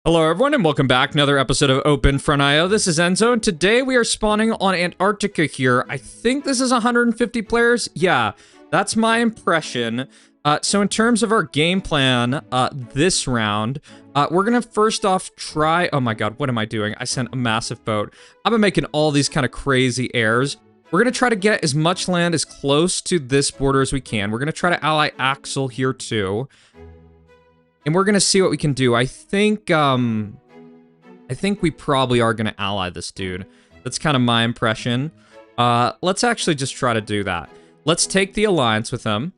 Hello everyone and welcome back. Another episode of Open Front IO. This is Enzo and today we are spawning on Antarctica here. I think this is 150 players. Yeah, that's my impression. So in terms of our game plan this round, we're gonna first off try... Oh my god, what am I doing? I sent a massive boat. I've been making all these kind of crazy airs. We're gonna try to get as much land as close to this border as we can. We're gonna try to ally Axel here too. And we're gonna see what we can do. I think we probably are gonna ally this dude. That's kind of my impression. Let's actually just try to do that. Let's take the alliance with him.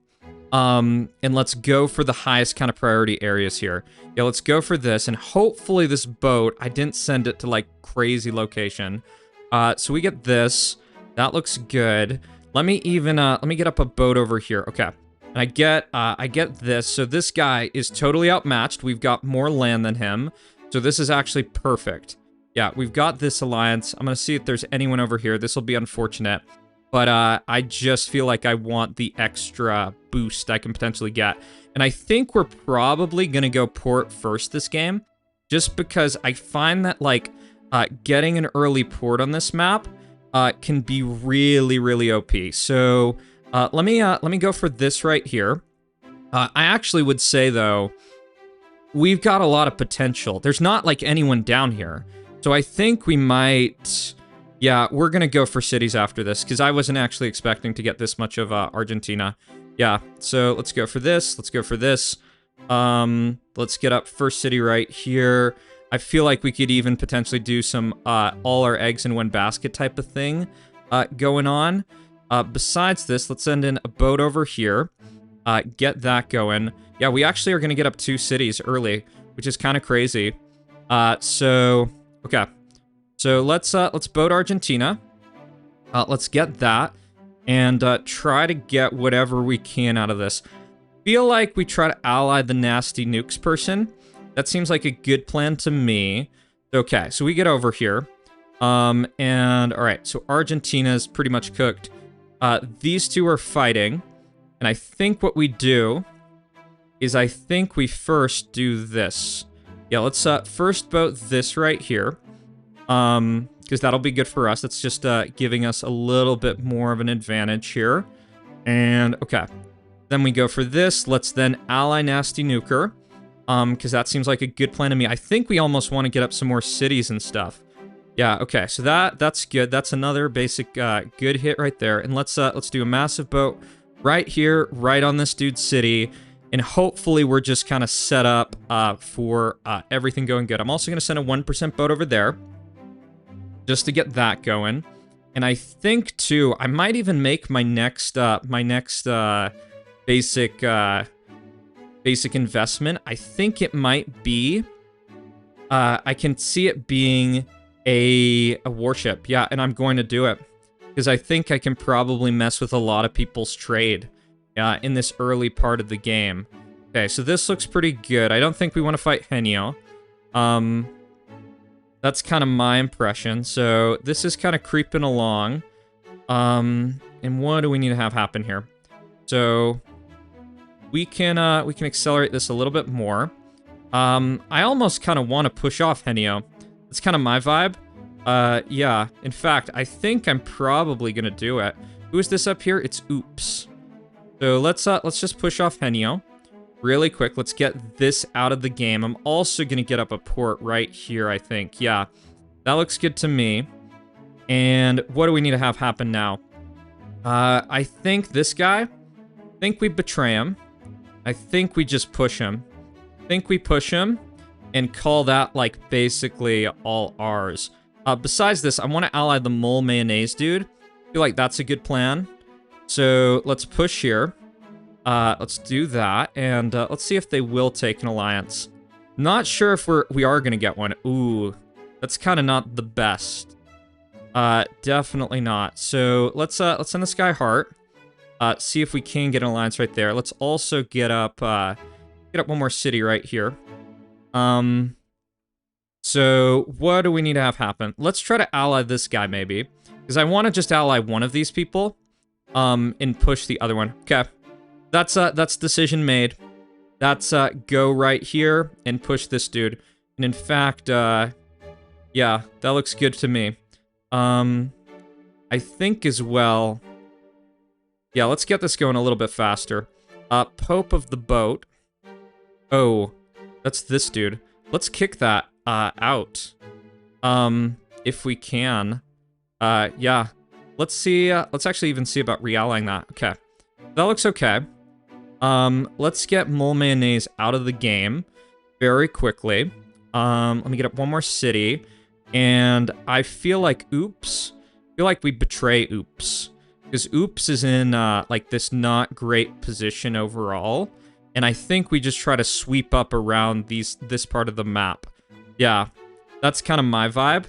And let's go for the highest kind of priority areas here. Yeah, let's go for this, and hopefully this boat, I didn't send it to like crazy location. So we get this. That looks good. Let me even let me get up a boat over here. Okay. And I get this. So this guy is totally outmatched. We've got more land than him. So this is actually perfect. Yeah, we've got this alliance. I'm going to see if there's anyone over here. This will be unfortunate. But I just feel like I want the extra boost I can potentially get. And I think we're probably going to go port first this game. Just because I find that, like, getting an early port on this map can be really, really OP. So... let me go for this right here. I actually would say, though, we've got a lot of potential. There's not, like, anyone down here. So I think we might... Yeah, we're going to go for cities after this, because I wasn't actually expecting to get this much of Argentina. Yeah, so let's go for this. Let's go for this. Let's get up first city right here. I feel like we could even potentially do some all our eggs in one basket type of thing going on. Besides this, let's send in a boat over here. Get that going. Yeah, we actually are going to get up 2 cities early, which is kind of crazy. Okay. So let's boat Argentina. Let's get that and try to get whatever we can out of this. Feel like we try to ally the nasty nukes person. That seems like a good plan to me. Okay, so we get over here. And all right, so Argentina's pretty much cooked. These two are fighting, and I think what we do is I think we first do this. Yeah, let's first boat this right here, because that'll be good for us. That's just giving us a little bit more of an advantage here. And, okay. Then we go for this. Let's then ally Nasty Nuker, because that seems like a good plan to me. I think we almost want to get up some more cities and stuff. Yeah, okay, so that's good. That's another basic good hit right there. And let's do a massive boat right here, right on this dude's city. And hopefully we're just kind of set up for everything going good. I'm also going to send a 1% boat over there just to get that going. And I think, too, I might even make my next basic investment. I think it might be... I can see it being... a warship. Yeah, and I'm going to do it because I think I can probably mess with a lot of people's trade in this early part of the game. Okay, so this looks pretty good. I don't think we want to fight Henio. That's kind of my impression. So this is kind of creeping along. And what do we need to have happen here? So we can accelerate this a little bit more. I almost kind of want to push off Henio. It's kind of my vibe. Yeah. In fact, I think I'm probably gonna do it. Who is this up here? It's Oops. So let's just push off Henio really quick. Let's get this out of the game. I'm also gonna get up a port right here, I think. Yeah. That looks good to me. And what do we need to have happen now? I think this guy. I think we betray him. I think we just push him. I think we push him. And call that, like, basically all ours. Besides this, I want to ally the Mole Mayonnaise dude. I feel like that's a good plan. So, let's push here. Let's do that. And let's see if they will take an alliance. Not sure if we are going to get one. Ooh, that's kind of not the best. Definitely not. So, let's send this guy Heart. See if we can get an alliance right there. Let's also get up one more city right here. So what do we need to have happen? Let's try to ally this guy maybe, because I want to just ally one of these people, and push the other one. Okay, that's decision made. That's go right here and push this dude. And in fact, yeah, that looks good to me. I think as well... Yeah, let's get this going a little bit faster. Pope of the boat. Oh, that's this dude. Let's kick that out. If we can. Yeah. Let's see. Let's actually even see about reallying that. Okay. That looks okay. Let's get Mole Mayonnaise out of the game very quickly. Let me get up one more city. And I feel like Oops. I feel like we betray Oops. Because Oops is in, like, this not great position overall. And I think we just try to sweep up around this part of the map. Yeah, that's kind of my vibe.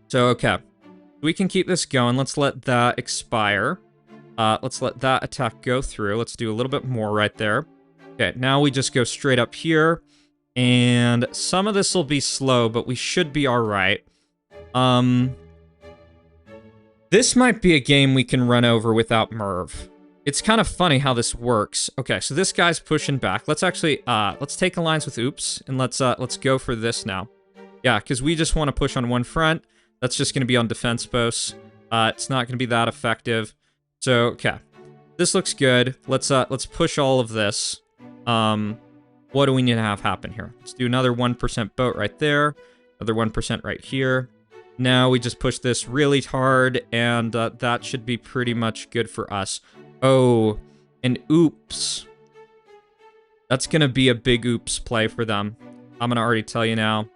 So, okay. We can keep this going. Let's let that expire. Let's let that attack go through. Let's do a little bit more right there. Okay, now we just go straight up here. And some of this will be slow, but we should be all right. This might be a game we can run over without Merv. It's kind of funny how this works. Okay, so this guy's pushing back. Let's actually, let's take alliance with Oops, and let's go for this now. Yeah, because we just want to push on one front. That's just going to be on defense posts. It's not going to be that effective. So, okay. This looks good. Let's push all of this. What do we need to have happen here? Let's do another 1% boat right there. Another 1% right here. Now we just push this really hard, and that should be pretty much good for us. Oh, and Oops. That's going to be a big Oops play for them. I'm going to already tell you now.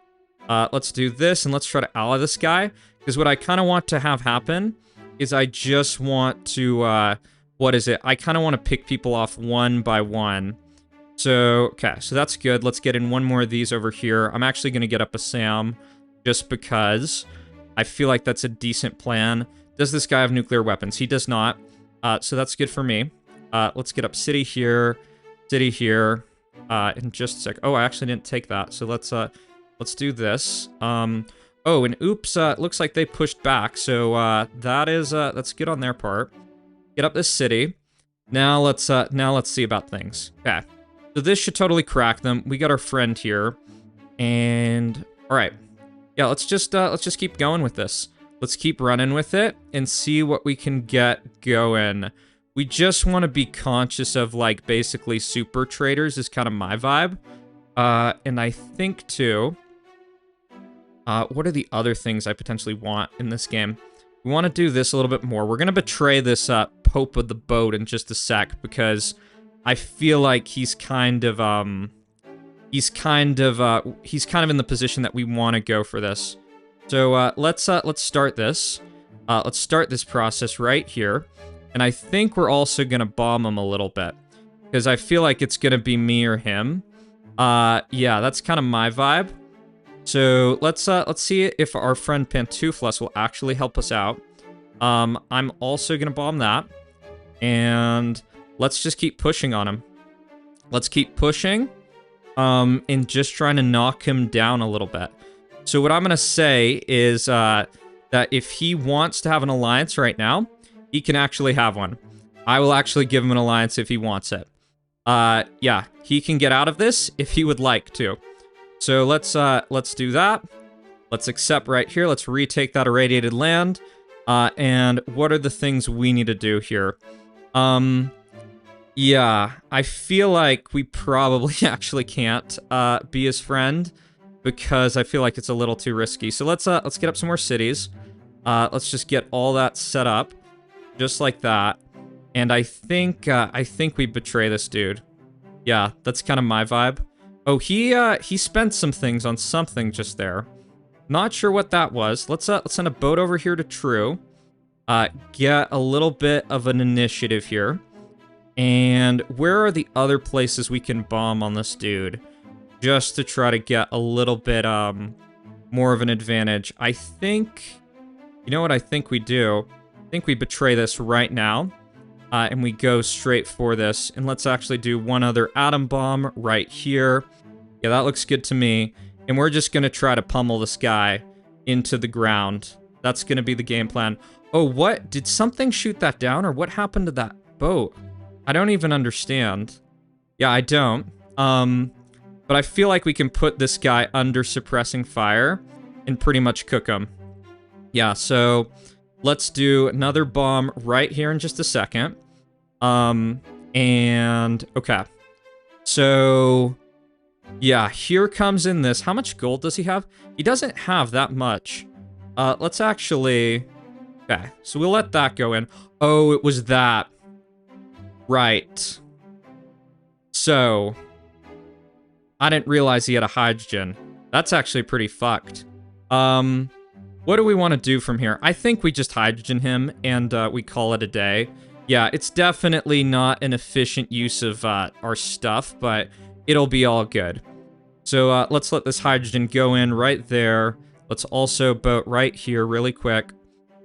Let's do this, and let's try to ally this guy. Because what I kind of want to have happen is I just want to, what is it? I kind of want to pick people off one by one. So, okay, so that's good. Let's get in one more of these over here. I'm actually going to get up a Sam just because I feel like that's a decent plan. Does this guy have nuclear weapons? He does not. So that's good for me. Let's get up city here, in just a sec. Oh, I actually didn't take that. So let's do this. Oh, and Oops, looks like they pushed back. So that's good on their part. Get up this city. Now let's see about things. Okay. So this should totally crack them. We got our friend here. And all right. Yeah, let's just keep going with this. Let's keep running with it and see what we can get going. We just want to be conscious of, like, basically super traders is kind of my vibe. And I think, too, what are the other things I potentially want in this game? We want to do this a little bit more. We're going to betray this Pope of the boat in just a sec because I feel like he's kind of in the position that we want to go for this. So let's start this. Let's start this process right here. And I think we're also going to bomb him a little bit. Because I feel like it's going to be me or him. Yeah, that's kind of my vibe. So let's see if our friend Pantuflas will actually help us out. I'm also going to bomb that. And let's just keep pushing on him. Let's keep pushing. And just trying to knock him down a little bit. So what I'm going to say is that if he wants to have an alliance right now, he can actually have one. I will actually give him an alliance if he wants it. Yeah, he can get out of this if he would like to. So let's do that. Let's accept right here. Let's retake that irradiated land. And what are the things we need to do here? Yeah, I feel like we probably actually can't be his friend because I feel like it's a little too risky. So let's get up some more cities. Let's just get all that set up just like that. And I think we betray this dude. Yeah, that's kind of my vibe. Oh, he spent some things on something just there. Not sure what that was. Let's send a boat over here to True. Get a little bit of an initiative here. And where are the other places we can bomb on this dude? Just to try to get a little bit more of an advantage. I think, you know what I think we do? I think we betray this right now. And we go straight for this. And let's actually do one other atom bomb right here. Yeah, that looks good to me. And we're just going to try to pummel this guy into the ground. That's going to be the game plan. Oh, what? Did something shoot that down? Or what happened to that boat? I don't even understand. Yeah, I don't. But I feel like we can put this guy under suppressing fire and pretty much cook him. Yeah, so let's do another bomb right here in just a second. And okay. So yeah, here comes in this. How much gold does he have? He doesn't have that much. Let's actually... Okay, so we'll let that go in. Oh, it was that. Right. So, I didn't realize he had a hydrogen. That's actually pretty fucked. What do we want to do from here? I think we just hydrogen him and we call it a day. Yeah, it's definitely not an efficient use of our stuff, but it'll be all good. So let's let this hydrogen go in right there. Let's also boat right here really quick.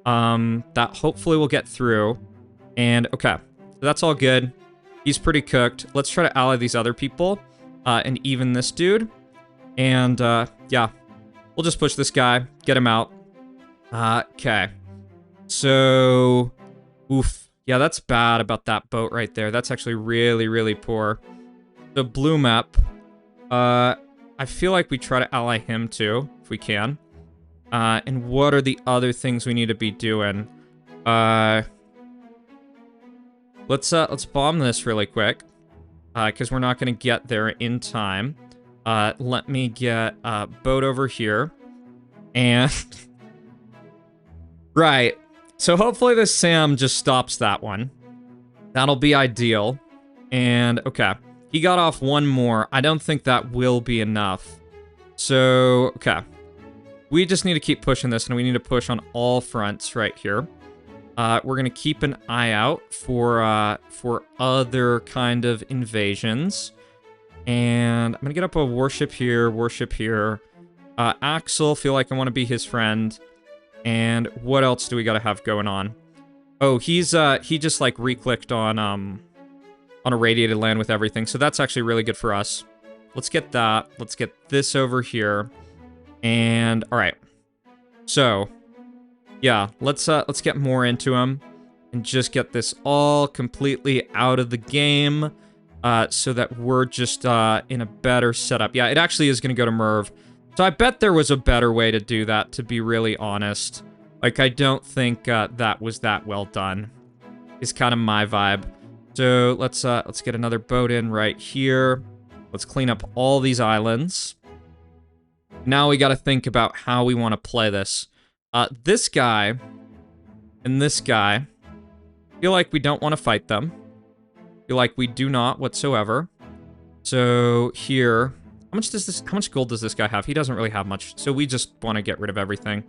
That hopefully will get through. And okay, so that's all good. He's pretty cooked. Let's try to ally these other people and even this dude. And yeah, we'll just push this guy, get him out. Okay, so oof. Yeah, that's bad about that boat right there. That's actually really, really poor. The blue map, I feel like we try to ally him too, if we can. And what are the other things we need to be doing? Let's bomb this really quick, because we're not going to get there in time. Let me get a boat over here, and right. So hopefully this Sam just stops that one. That'll be ideal. And okay, he got off one more. I don't think that will be enough. So okay. We just need to keep pushing this, and we need to push on all fronts right here. We're going to keep an eye out for other kind of invasions. And I'm going to get up a warship here, Axel, feel like I want to be his friend. And what else do we got to have going on? Oh, he just like re-clicked on a radiated land with everything. So that's actually really good for us. Let's get that. Let's get this over here. And all right, so yeah, let's get more into him and just get this all completely out of the game, so that we're just in a better setup. Yeah, it actually is going to go to Merv. So I bet there was a better way to do that, to be really honest. Like, I don't think that was that well done. Is kind of my vibe. So let's get another boat in right here. Let's clean up all these islands. Now we got to think about how we want to play this. This guy and this guy, feel like we don't want to fight them. Feel like we do not whatsoever. So here, how much gold does this guy have? He doesn't really have much. So we just want to get rid of everything.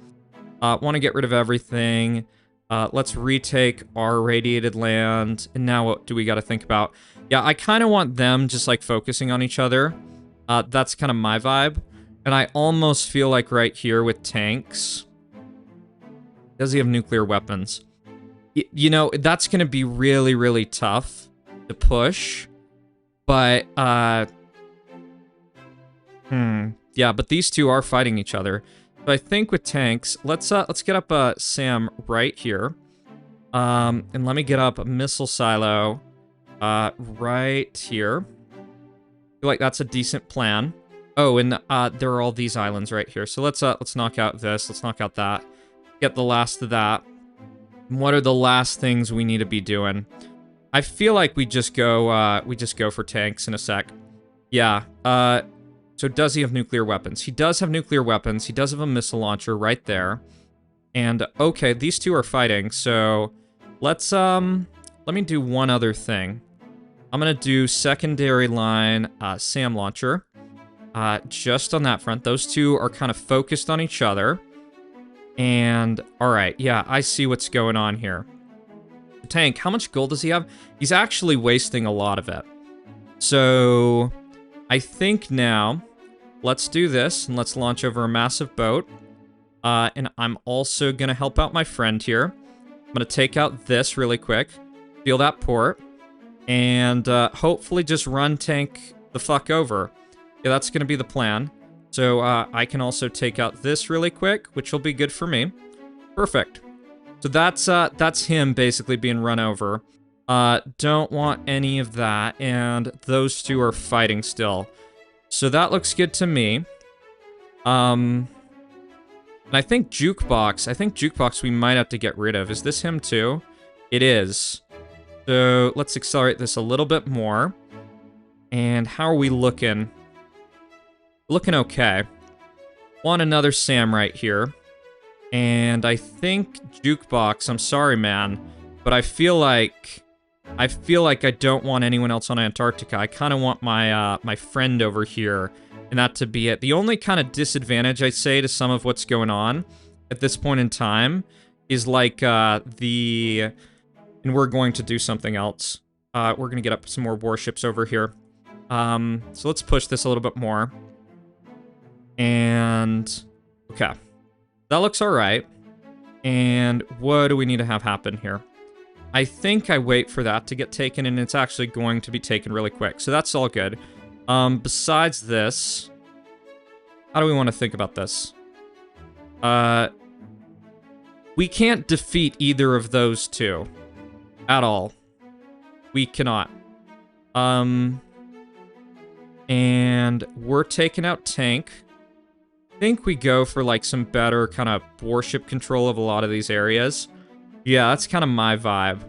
Let's retake our radiated land. And now what do we got to think about? Yeah, I kind of want them just like focusing on each other. That's kind of my vibe. And I almost feel like right here with tanks. Does he have nuclear weapons? You know, that's going to be really, really tough to push. But, yeah, but these two are fighting each other. So I think with tanks, let's get up Sam right here. And let me get up a missile silo right here. I feel like that's a decent plan. Oh, and there are all these islands right here. So let's knock out this. Let's knock out that. Get the last of that. And what are the last things we need to be doing? I feel like we just go for tanks in a sec. Yeah. So does he have nuclear weapons? He does have nuclear weapons. He does have a missile launcher right there. And okay, these two are fighting. So let's let me do one other thing. I'm gonna do secondary line SAM launcher. Just on that front. Those two are kind of focused on each other. And, alright, yeah, I see what's going on here. The tank, how much gold does he have? He's actually wasting a lot of it. So, I think now, let's do this, and let's launch over a massive boat. And I'm also gonna help out my friend here. I'm gonna take out this really quick. Steal that port. And, hopefully just run tank the fuck over. Yeah, that's going to be the plan. So I can also take out this really quick, which will be good for me. Perfect. So that's him basically being run over. Don't want any of that, and those two are fighting still. So that looks good to me. And I think Jukebox we might have to get rid of. Is this him too? It is. So let's accelerate this a little bit more. And how are we looking? Looking okay. Want another Sam right here. And I think Jukebox, I'm sorry, man, but I feel like I don't want anyone else on Antarctica. I kind of want my my friend over here, and that to be it. The only kind of disadvantage I'd say to some of what's going on at this point in time is like and we're going to do something else. We're going to get up some more warships over here. So let's push this a little bit more. And okay. That looks all right. And what do we need to have happen here? I think I wait for that to get taken, and it's actually going to be taken really quick. So that's all good. Besides this, how do we want to think about this? We can't defeat either of those two at all. We cannot. And we're taking out tank. I think we go for like some better kind of warship control of a lot of these areas. Yeah, that's kind of my vibe.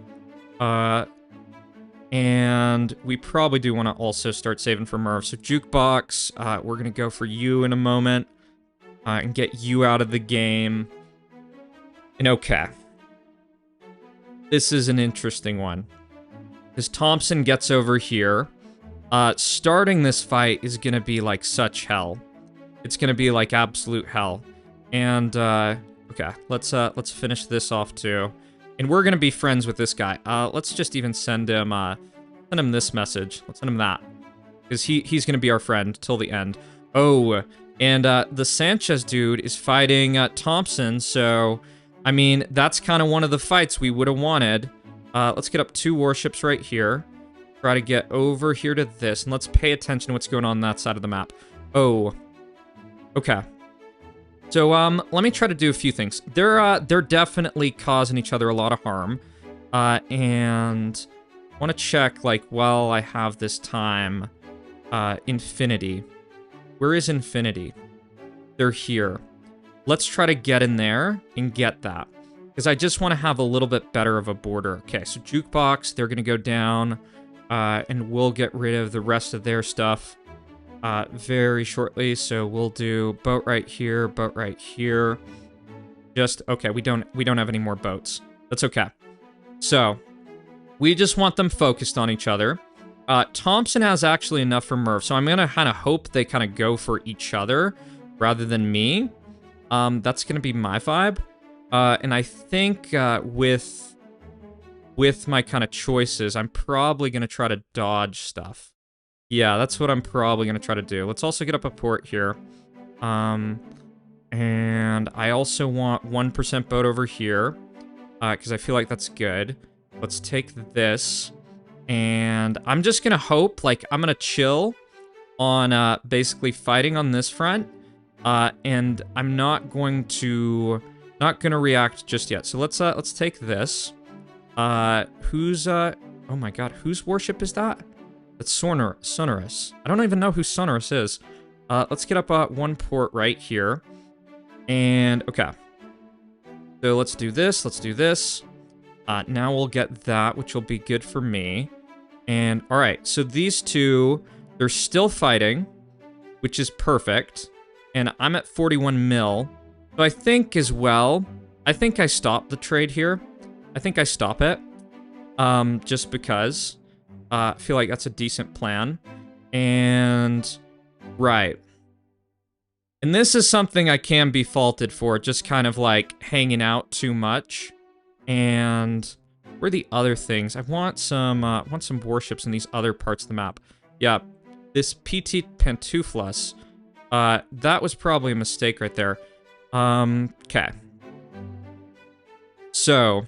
And we probably do want to also start saving for Merv. So Jukebox, we're going to go for you in a moment. And get you out of the game. And okay. This is an interesting one. Because Thompson gets over here. Starting this fight is going to be like such hell. It's going to be like absolute hell. And, okay, let's finish this off too. And we're going to be friends with this guy. Let's just even send him this message. Let's send him that. Because he's going to be our friend till the end. Oh, and the Sanchez dude is fighting Thompson, so, I mean, that's kind of one of the fights we would have wanted. Let's get up 2 warships right here. Try to get over here to this, and let's pay attention to what's going on that side of the map. Oh, okay. So, let me try to do a few things. They're definitely causing each other a lot of harm. And I want to check, like, while I have this time, Infinity. Where is Infinity? They're here. Let's try to get in there and get that. Because I just want to have a little bit better of a border. Okay, so Jukebox, they're going to go down, and we'll get rid of the rest of their stuff. Very shortly, so we'll do boat right here, boat right here. Just, okay, we don't have any more boats. That's okay. So, we just want them focused on each other. Thompson has actually enough for Merv, so I'm gonna kind of hope they kind of go for each other rather than me. That's gonna be my vibe. And I think, with my kind of choices, I'm probably gonna try to dodge stuff. Yeah, that's what I'm probably going to try to do. Let's also get up a port here. And I also want 1% boat over here. Because I feel like that's good. Let's take this. And I'm just going to hope, like, I'm going to chill on basically fighting on this front. And I'm not going to react just yet. So let's take this. Oh my god, whose warship is that? It's Sonorous. I don't even know who Sonorous is. Let's get up 1 port right here. And, okay. So let's do this, let's do this. Now we'll get that, which will be good for me. And, alright, so these two, they're still fighting, which is perfect. And I'm at 41 mil. So I think as well, I think I stop the trade here. I think I stop it. Just because. I feel like that's a decent plan. And, right. And this is something I can be faulted for, just kind of like hanging out too much. And where are the other things? I want some warships in these other parts of the map. Yeah, this PT Pantuflas, that was probably a mistake right there. Okay. So,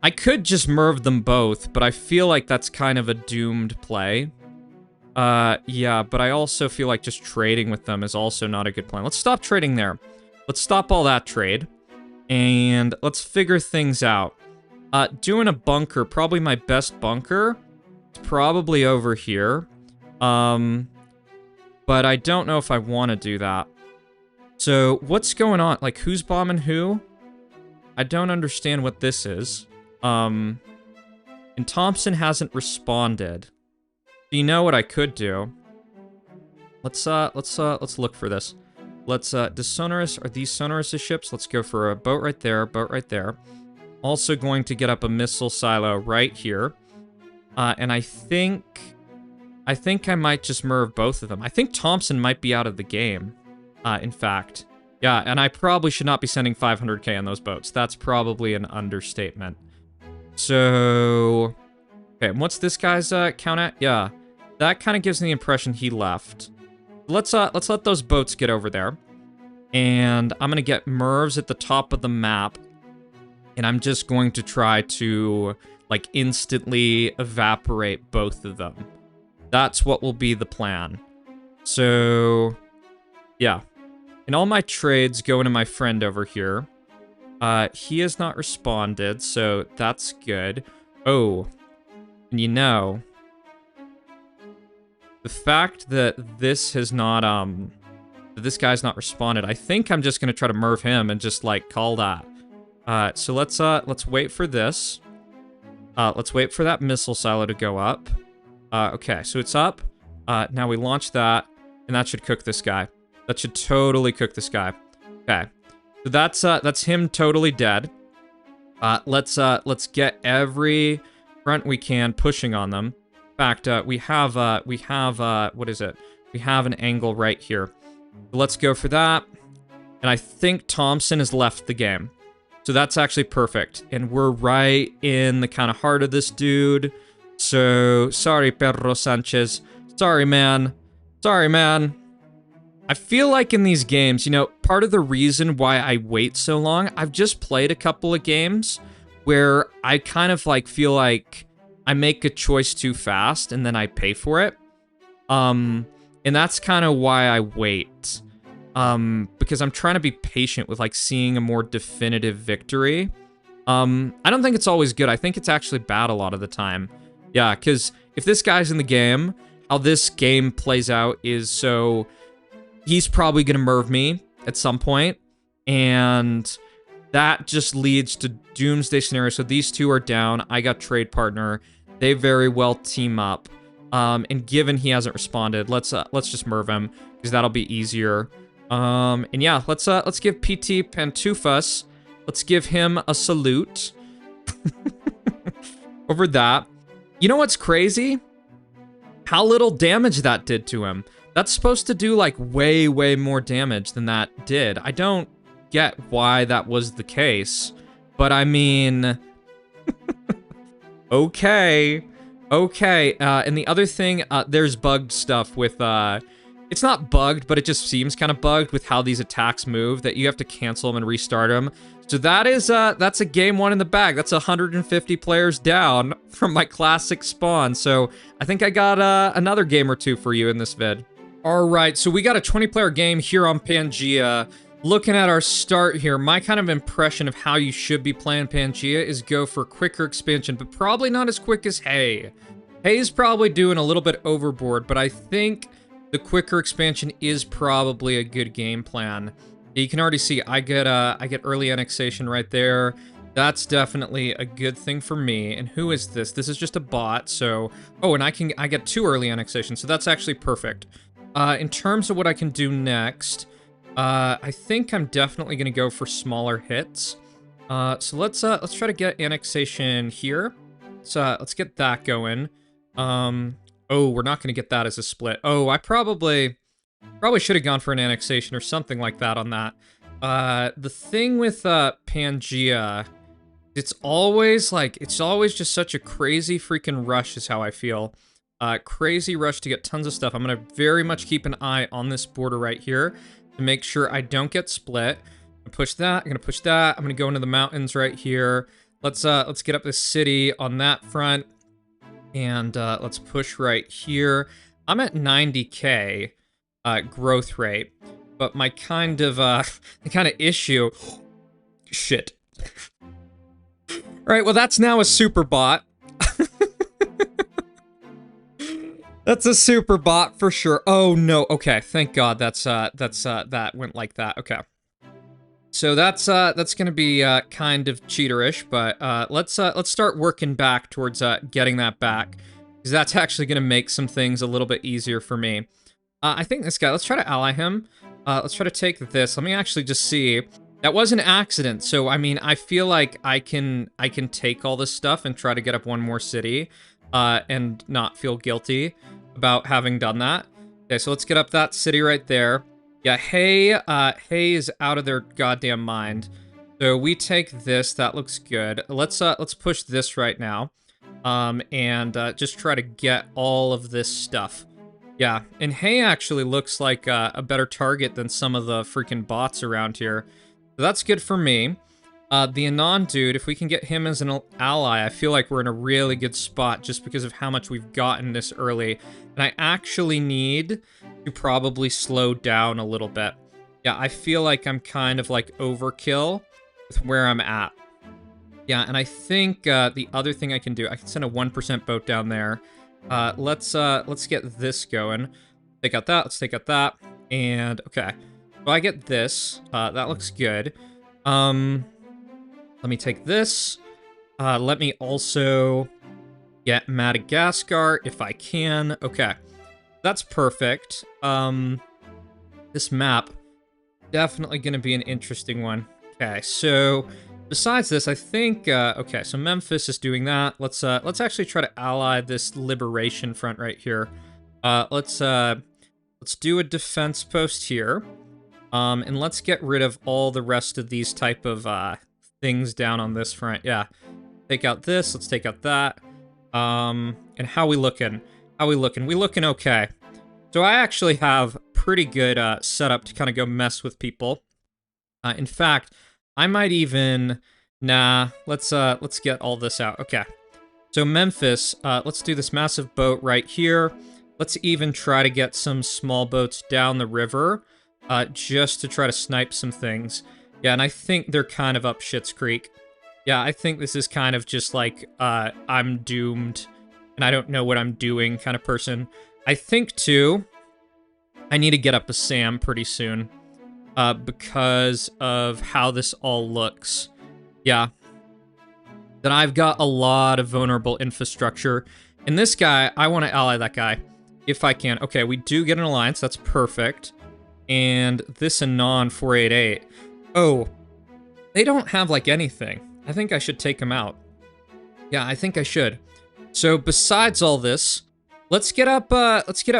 I could just Merv them both, but I feel like that's kind of a doomed play. Yeah, but I also feel like just trading with them is also not a good plan. Let's stop trading there. Let's stop all that trade. And let's figure things out. Doing a bunker, probably my best bunker. It's probably over here. but I don't know if I want to do that. So what's going on? Like, who's bombing who? I don't understand what this is. And Thompson hasn't responded. Do you know what I could do? Let's look for this. Does Sonorous, are these Sonorous' ships? Let's go for a boat right there, boat right there. Also going to get up a missile silo right here. And I think I might just merv both of them. I think Thompson might be out of the game, in fact. Yeah, and I probably should not be sending 500k on those boats. That's probably an understatement. So, okay, and what's this guy's count at? Yeah, that kind of gives me the impression he left. Let's let those boats get over there. And I'm going to get mervs at the top of the map. And I'm just going to try to, like, instantly evaporate both of them. That's what will be the plan. So, yeah. And all my trades go into my friend over here. He has not responded, so that's good. Oh, and you know, the fact that this has not, that this guy's not responded, I think I'm just gonna try to merv him and just, like, call that. So let's wait for this. Let's wait for that missile silo to go up. Okay, so it's up. Now we launch that, and that should cook this guy. That should totally cook this guy. Okay, so that's him totally dead. Let's get every front we can pushing on them. In fact, we have what is it? We have an angle right here. So let's go for that. And I think Thompson has left the game. So that's actually perfect. And we're right in the kind of heart of this dude. So, sorry, Pedro Sanchez. Sorry, man. Sorry, man. I feel like in these games, you know, part of the reason why I wait so long, I've just played a couple of games where I kind of, like, feel like I make a choice too fast and then I pay for it. And that's kind of why I wait. Because I'm trying to be patient with, like, seeing a more definitive victory. I don't think it's always good. I think it's actually bad a lot of the time. Yeah, because if this guy's in the game, how this game plays out is so... He's probably going to merv me at some point, and that just leads to doomsday scenario. So these two are down. I got trade partner. They very well team up. And given he hasn't responded, let's just merv him because that'll be easier. And yeah, let's give PT Pantufas, let's give him a salute over that. You know what's crazy? How little damage that did to him. That's supposed to do, like, way, way more damage than that did. I don't get why that was the case, but I mean... okay. Okay, and the other thing, there's bugged stuff with, it's not bugged, but it just seems kind of bugged with how these attacks move, that you have to cancel them and restart them. So that is, that's a game one in the bag. That's 150 players down from my classic spawn. So I think I got, another game or two for you in this vid. All right, so we got a 20-player game here on Pangea. Looking at our start here, my kind of impression of how you should be playing Pangea is go for quicker expansion, but probably not as quick as Hay. Hay's probably doing a little bit overboard, but I think the quicker expansion is probably a good game plan. You can already see I get early annexation right there. That's definitely a good thing for me. And who is this? This is just a bot, so... Oh, and I get 2 early annexations, so that's actually perfect. In terms of what I can do next, I think I'm definitely going to go for smaller hits. So let's try to get annexation here. So let's get that going. Oh, we're not going to get that as a split. Oh, I probably should have gone for an annexation or something like that on that. The thing with Pangea, it's always just such a crazy freaking rush is how I feel. Crazy rush to get tons of stuff. I'm going to very much keep an eye on this border right here to make sure I don't get split. I'm gonna push that. I'm going to push that. I'm going to go into the mountains right here. Let's get up this city on that front. And let's push right here. I'm at 90k growth rate, but my kind of the kind of issue... Shit. All right, well, that's now a super bot. That's a super bot for sure. Oh no. Okay, thank God that went like that. Okay. So that's gonna be kind of cheaterish, but let's start working back towards getting that back, because that's actually gonna make some things a little bit easier for me. I think this guy. Let's try to ally him. Let's try to take this. Let me actually just see. That was an accident, so I mean, I feel like I can take all this stuff and try to get up one more city, and not feel guilty about having done that. Okay, so let's get up that city right there. Yeah, Hay is out of their goddamn mind. So we take this. That looks good. Let's push this right now, and just try to get all of this stuff. Yeah, and Hay actually looks like a better target than some of the freaking bots around here. So that's good for me. The Anon dude, if we can get him as an ally, I feel like we're in a really good spot just because of how much we've gotten this early. And I actually need to probably slow down a little bit. Yeah, I feel like I'm kind of like overkill with where I'm at. Yeah, and I think the other thing I can do, I can send a 1% boat down there. Let's get this going. Take out that, let's take out that. And okay. So I get this. That looks good. Let me take this. Let me also get Madagascar if I can. Okay. That's perfect. This map, definitely going to be an interesting one. Okay, so besides this, I think, okay, so Memphis is doing that. Let's actually try to ally this liberation front right here. Let's do a defense post here. And let's get rid of all the rest of these type of, things down on this front. Yeah. Take out this. Let's take out that. And how we looking? How we looking? We looking okay. So I actually have pretty good setup to kind of go mess with people. In fact, I might even... Nah, let's get all this out. Okay. So Memphis, let's do this massive boat right here. Let's even try to get some small boats down the river, just to try to snipe some things. Yeah, and I think they're kind of up Schitt's Creek. Yeah, I think this is kind of just like, I'm doomed, and I don't know what I'm doing kind of person. I think, too, I need to get up a SAM pretty soon, because of how this all looks. Yeah. Then I've got a lot of vulnerable infrastructure. And this guy, I want to ally that guy, if I can. Okay, we do get an alliance. That's perfect. And this Anon 488. Oh, they don't have, like, anything. I think I should take them out. Yeah, I think I should. So, besides all this, let's get up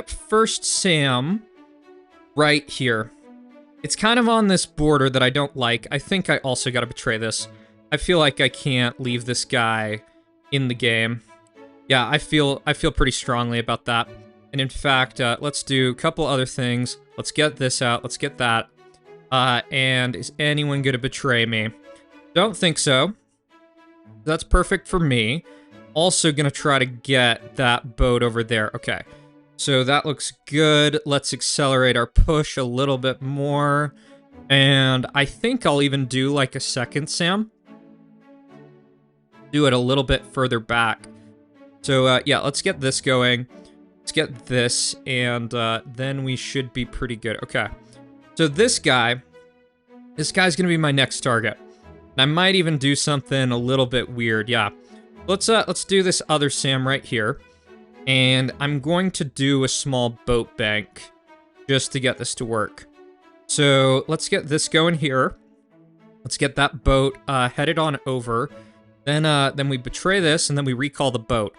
first Sam right here. It's kind of on this border that I don't like. I think I also gotta betray this. I feel like I can't leave this guy in the game. Yeah, I feel pretty strongly about that. And in fact, let's do a couple other things. Let's get this out. Let's get that. And is anyone gonna betray me? Don't think so. That's perfect for me. Also gonna try to get that boat over there. Okay. So that looks good. Let's accelerate our push a little bit more. And I think I'll even do like a second Sam. Do it a little bit further back. So yeah, let's get this going. Let's get this, and then we should be pretty good. Okay. So this guy's gonna be my next target. And I might even do something a little bit weird. Yeah. Let's do this other Sam right here. And I'm going to do a small boat bank just to get this to work. So let's get this going here. Let's get that boat headed on over. Then we betray this, and then we recall the boat.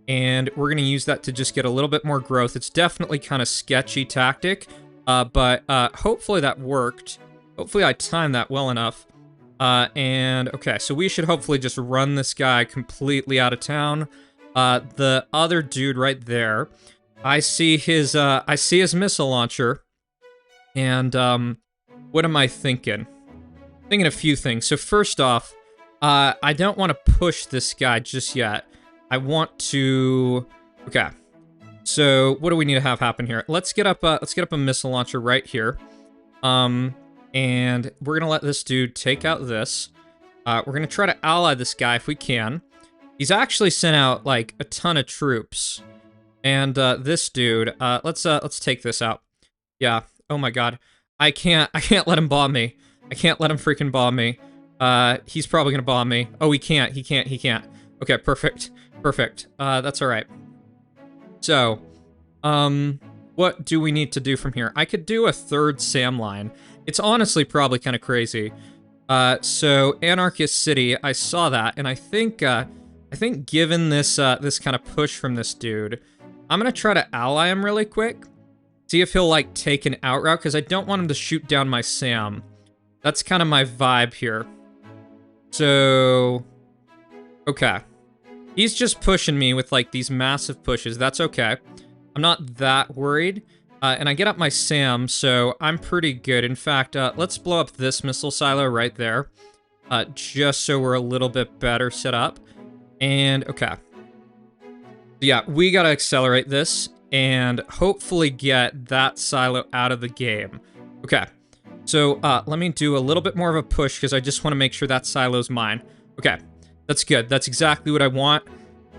And we're going to use that to just get a little bit more growth. It's definitely kind of sketchy tactic, but hopefully that worked. Hopefully I timed that well enough. And okay, so we should hopefully just run this guy completely out of town. The other dude right there, I see his missile launcher. And what am I thinking? Thinking a few things. So first off, I don't want to push this guy just yet. I want to... Okay. So what do we need to have happen here? Let's get up a missile launcher right here. And we're gonna let this dude take out this. We're gonna try to ally this guy if we can. He's actually sent out like a ton of troops. And this dude, let's take this out. Yeah. Oh my god. I can't let him bomb me. I can't let him freaking bomb me. He's probably gonna bomb me. Oh, he can't. He can't. Okay, perfect. Perfect. That's all right. So, what do we need to do from here? I could do a third Sam line. It's honestly probably kind of crazy. So Anarchist City, I saw that, and I think given this this kind of push from this dude, I'm gonna try to ally him really quick. See if he'll like take an out route, because I don't want him to shoot down my Sam. That's kind of my vibe here. So, okay. He's just pushing me with like these massive pushes. That's okay. I'm not that worried. And I get up my Sam, so I'm pretty good. In fact, let's blow up this missile silo right there. Just so we're a little bit better set up. And, okay. Yeah, we gotta accelerate this and hopefully get that silo out of the game. Okay. So, let me do a little bit more of a push because I just want to make sure that silo's mine. Okay. That's good. That's exactly what I want.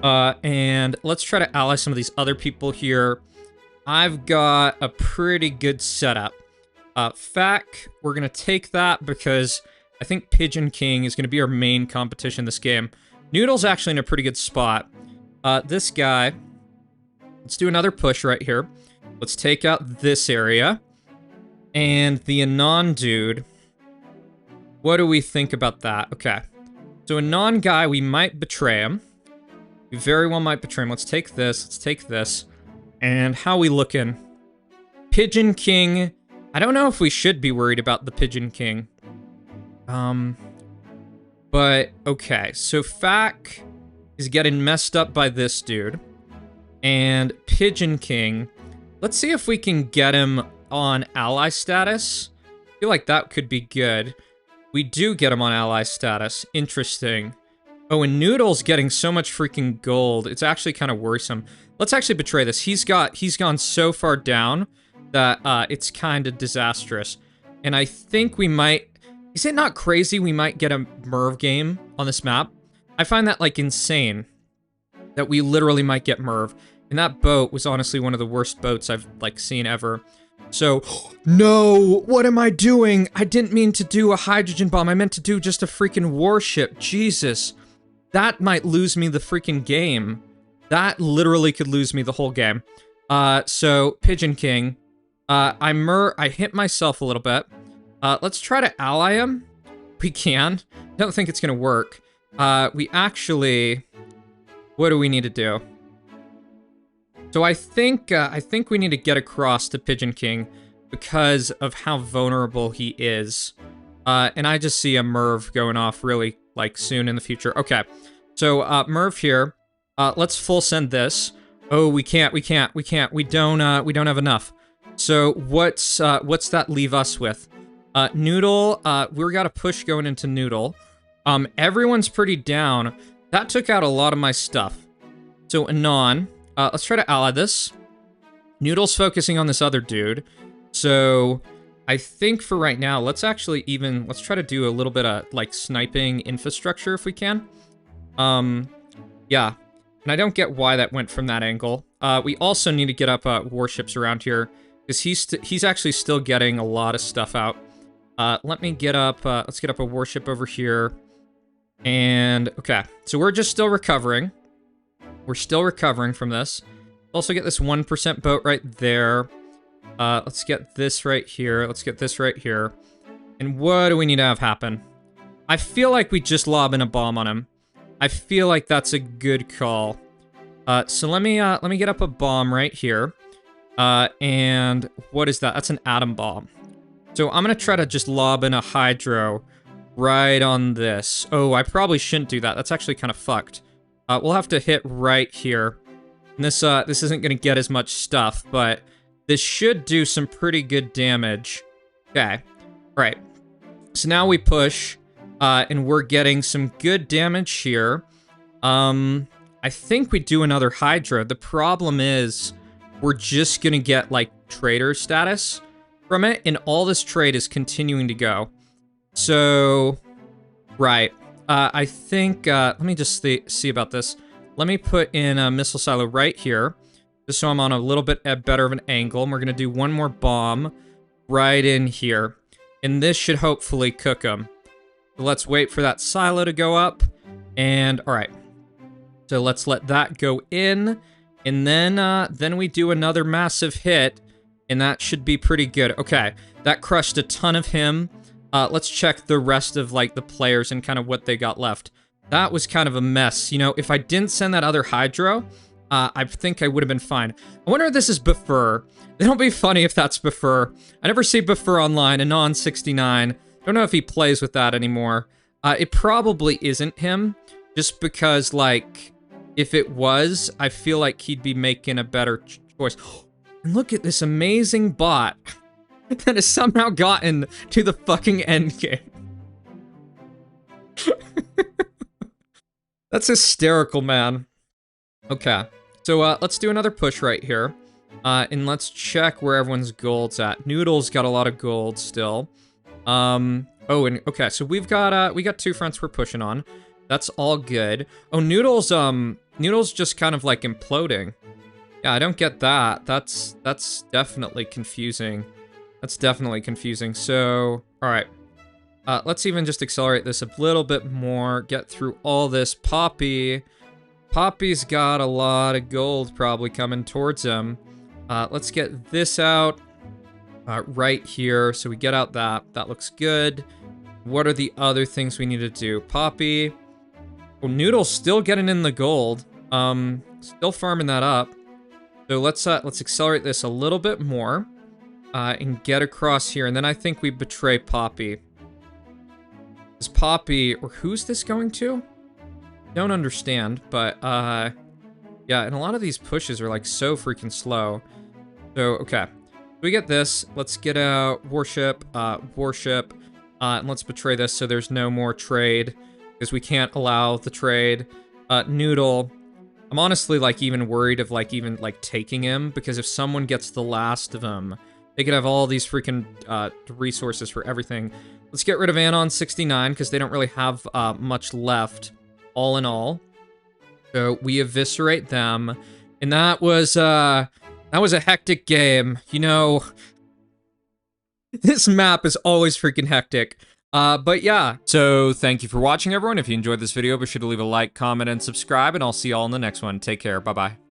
And let's try to ally some of these other people here. I've got a pretty good setup. FAC, we're going to take that because I think Pigeon King is going to be our main competition this game. Noodle's actually in a pretty good spot. This guy, let's do another push right here. Let's take out this area. And the Anon dude, what do we think about that? Okay. So Anon guy, we might betray him. We very well might betray him. Let's take this. Let's take this. And how we looking? Pigeon King. I don't know if we should be worried about the Pigeon King. But, okay. So FAC is getting messed up by this dude. And Pigeon King. Let's see if we can get him on ally status. I feel like that could be good. We do get him on ally status. Interesting. Oh, and Noodle's getting so much freaking gold. It's actually kind of worrisome. Let's actually betray this. He's gone so far down that it's kind of disastrous. And I think we might... Is it not crazy we might get a Merv game on this map? I find that, like, insane. That we literally might get Merv. And that boat was honestly one of the worst boats I've, like, seen ever. So, no! What am I doing? I didn't mean to do a hydrogen bomb. I meant to do just a freaking warship. Jesus. That might lose me the freaking game. That literally could lose me the whole game. So, Pigeon King. I hit myself a little bit. Let's try to ally him. We can. Don't think it's gonna work. We actually... What do we need to do? So I think we need to get across to Pigeon King because of how vulnerable he is. And I just see a Merv going off really, like, soon in the future. Okay. So, Merv here. Let's full send this. Oh, we can't. We don't have enough. So, what's that leave us with? Noodle, we got a push going into Noodle. Everyone's pretty down. That took out a lot of my stuff. So, Anon, let's try to ally this. Noodle's focusing on this other dude. So, I think for right now, let's try to do a little bit of, like, sniping infrastructure if we can. Yeah. And I don't get why that went from that angle. We also need to get up, warships around here, because he's actually still getting a lot of stuff out. Let me get up, let's get up a warship over here. And, okay. So we're just still recovering. We're still recovering from this. Also get this 1% boat right there. Let's get this right here. Let's get this right here. And what do we need to have happen? I feel like we just lob in a bomb on him. I feel like that's a good call. So let me get up a bomb right here. And what is that? That's an atom bomb. So I'm gonna try to just lob in a hydro right on this. Oh, I probably shouldn't do that. That's actually kind of fucked. We'll have to hit right here. And this isn't gonna get as much stuff, but this should do some pretty good damage. Okay. All right. So now we push, and we're getting some good damage here. I think we do another Hydra. The problem is we're just gonna get, like, trader status from it, and all this trade is continuing to go. So, right. I think, let me just see about this. Let me put in a missile silo right here. just so I'm on a little bit better of an angle. And we're going to do one more bomb right in here. And this should hopefully cook them. So let's wait for that silo to go up. And all right. So let's let that go in. And then we do another massive hit. And that should be pretty good. Okay, that crushed a ton of him. Let's check the rest of, like, the players and kind of what they got left. That was kind of a mess. You know, if I didn't send that other Hydro, I think I would have been fine. I wonder if this is Buffer. It'll be funny if that's Buffer. I never see Buffer online, Anon 69. Don't know if he plays with that anymore. It probably isn't him, just because, like, if it was, I feel like he'd be making a better choice. And look at this amazing bot that has somehow gotten to the fucking end game. That's hysterical, man. Okay, so let's do another push right here. And let's check where everyone's gold's at. Noodle's got a lot of gold still. Oh, and okay, so we got 2 fronts we're pushing on. That's all good. Oh, Noodle's just kind of like imploding. Yeah, I don't get that. That's definitely confusing. That's definitely confusing. So, all right. Let's even just accelerate this a little bit more. Get through all this. Poppy's got a lot of gold probably coming towards him. Let's get this out right here. So we get out that. That looks good. What are the other things we need to do? Poppy. Oh, Noodle's still getting in the gold. Still farming that up. So let's accelerate this a little bit more, and get across here, and then I think we betray Poppy. Is Poppy, or who's this going to? Don't understand, but yeah, and a lot of these pushes are like so freaking slow. So okay, we get this. Let's get a warship, and let's betray this so there's no more trade, because we can't allow the trade. Noodle. I'm honestly, like, even worried of, like, even, like, taking him, because if someone gets the last of him, they could have all these freaking resources for everything. Let's get rid of Anon 69, because they don't really have much left, all in all. So we eviscerate them, and that was a hectic game. You know, this map is always freaking hectic. But yeah, so thank you for watching, everyone. If you enjoyed this video, be sure to leave a like, comment, and subscribe, and I'll see y'all in the next one. Take care. Bye-bye.